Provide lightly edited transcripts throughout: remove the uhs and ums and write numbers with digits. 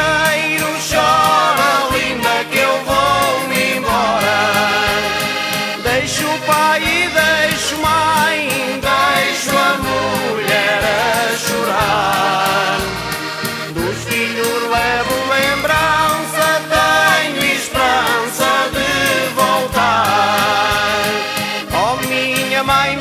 estrangeiro. Chora, linda, que eu vou-me embora. Deixo o pai e deixo mãe, deixo a mulher a chorar. Dos filhos levo lembrança, tenho esperança de voltar. Oh, minha mãe,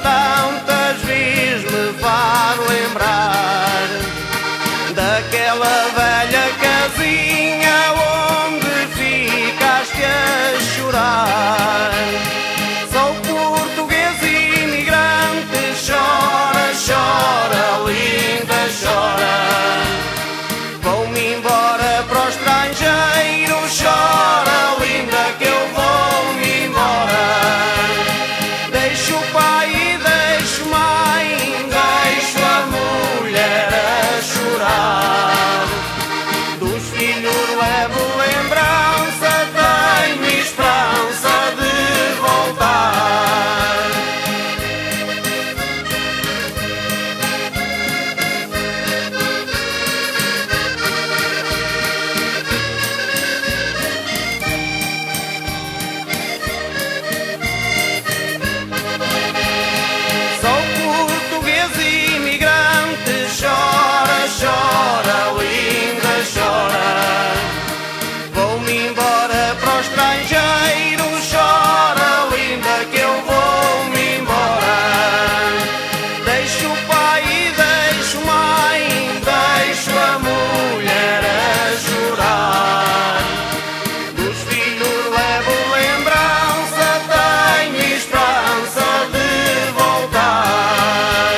tantas vezes me faz lembrar daquela velha casinha onde ficaste a chorar. Sou português imigrante, chora, chora, linda, chora. Vou-me embora para o estrangeiro, chora, linda, que eu vou-me embora. Deixo o pai e deixo mãe, deixo a mulher a chorar. Dos filhos levo lembrança, tenho esperança de voltar. Sou português imigrante, chora, chora, linda, chora. Vou-me embora para o estrangeiro, chora, linda, que eu vou-me embora. Deixo o pai e deixo mãe, deixo a mulher a chorar. Dos filhos levo lembrança, tenho esperança de voltar.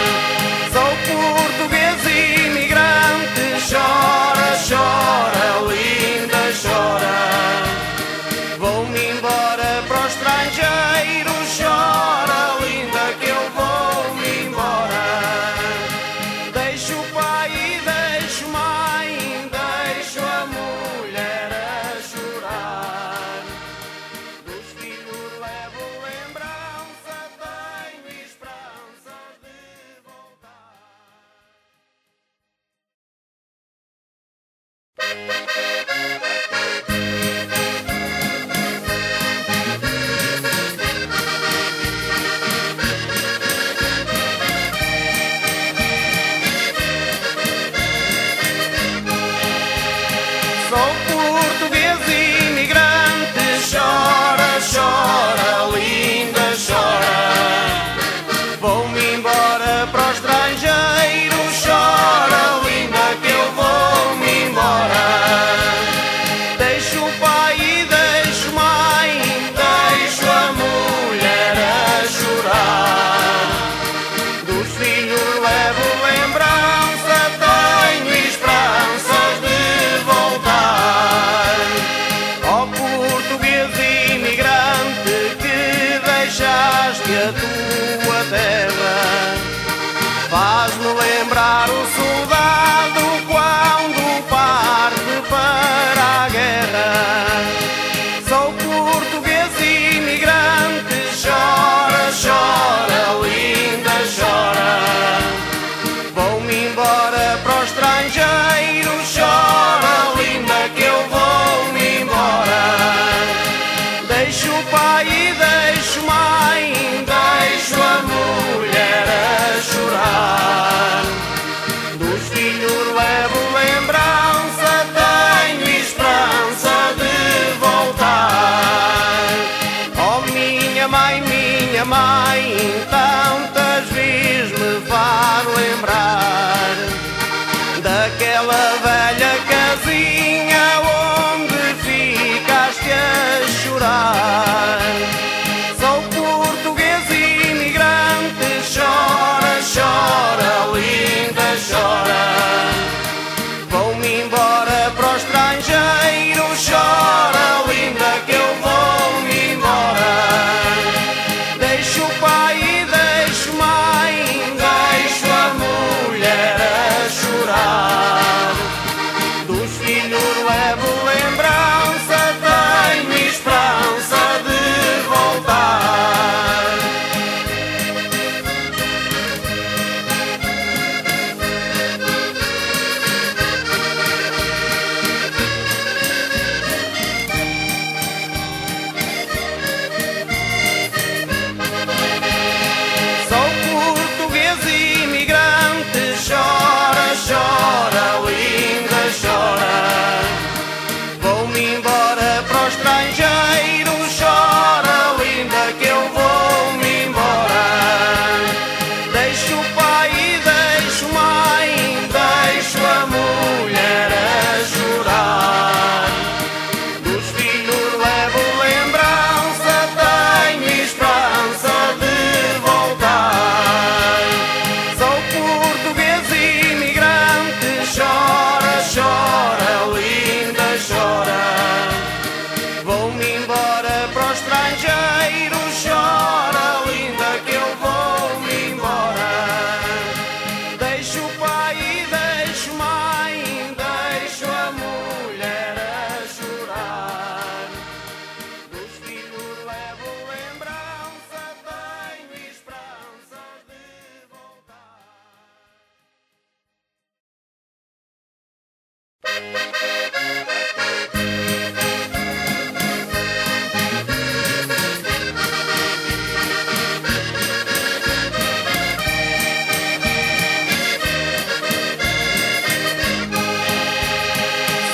Sou português imigrante, chora, chora, linda, chora. Vou-me embora para o estrangeiro, chora, linda, que eu vou-me embora. Deixo o pai e deixo mãe, deixo a mulher a chorar. Dos filhos levo lembrança, tenho esperança de voltar. Sou português imigrante, chora, chora, linda, chora. Vou-me embora para o estrangeiro, chora, linda, que eu vou-me embora. Deixo o pai e deixo mãe, deixo a mulher a chorar. Dos filhos levo lembrança, tenho esperanças de voltar. Ó português imigrante, que deixaste a tua terra, faz-me lembrar o soldado quando parte para a guerra. Sou português imigrante, chora, chora, linda, chora. Vou-me embora para o estrangeiro, chora, linda, que eu vou-me embora. Deixo o pai e deixo mãe, deixo a mulher a chorar. Dos filhos levo lembrança, tenho esperança de voltar. Oh, minha mãe, tantas vezes me faz lembrar daquela velha casinha onde ficaste a chorar. Sou português imigrante, chora, chora, linda, chora. Vou-me embora para o estrangeiro, chora, linda, que eu vou-me embora. Deixo o pai e deixo mãe, deixo a mulher a chorar. Dos filhos levo lembrança, tenho esperança de voltar.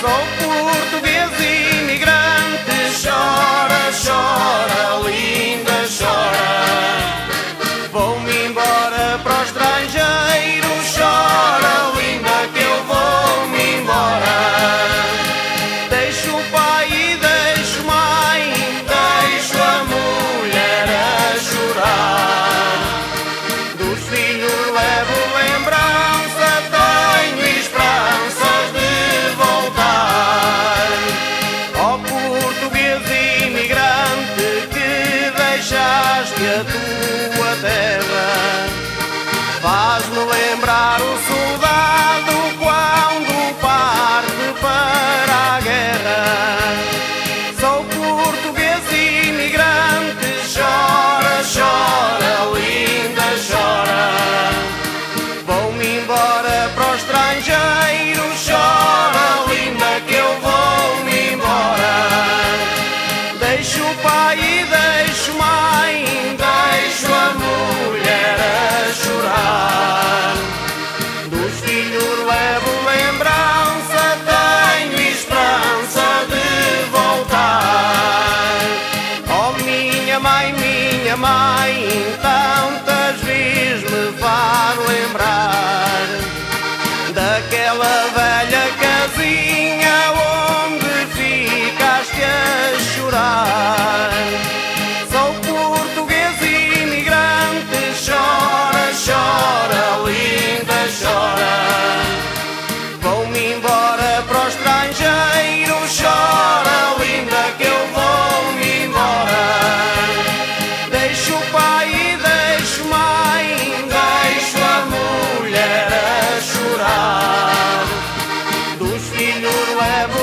Sou português imigrante, chora, chora, linda, chora. Vou-me embora para o estrangeiro, chora, linda, que eu vou-me embora. Deixo o pai e deixo mãe, deixo a mulher a chorar. Dos filhos levo lembrança, tenho esperanças de voltar. Ó português imigrante que deixaste a tua terra, faz-me lembrar o soldado quando parte para a guerra. Sou português imigrante, chora, chora, linda, chora. Vou-me embora para o estrangeiro, chora, linda, que eu vou-me embora. Deixo o pai e deixo mãe, deixo a mulher a chorar. Dos filhos levo lembrança, tenho esperança de voltar. Oh minha mãe, tantas vezes me faz lembrar daquela velha casinha onde ficaste a chorar. Sou português imigrante, chora, chora, linda, chora. Vou-me embora para o estrangeiro, chora, linda, que eu vou-me embora. Deixo o pai e deixo mãe, deixo a mulher a chorar. Dos filhos levo